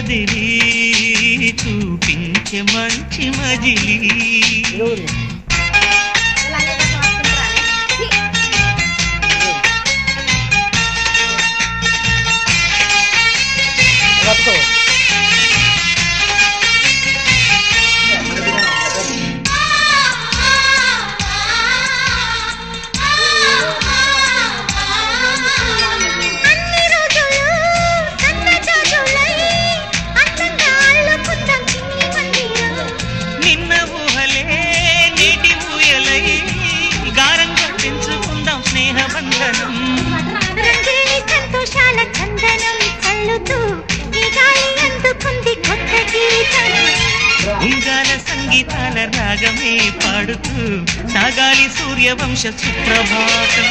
కదిలి చూపించే మంచి మజిలీ ఉంగాల సంగీతాల రాగమే పాడుతూ సాగాలి సూర్యవంశ సుప్రభాతం.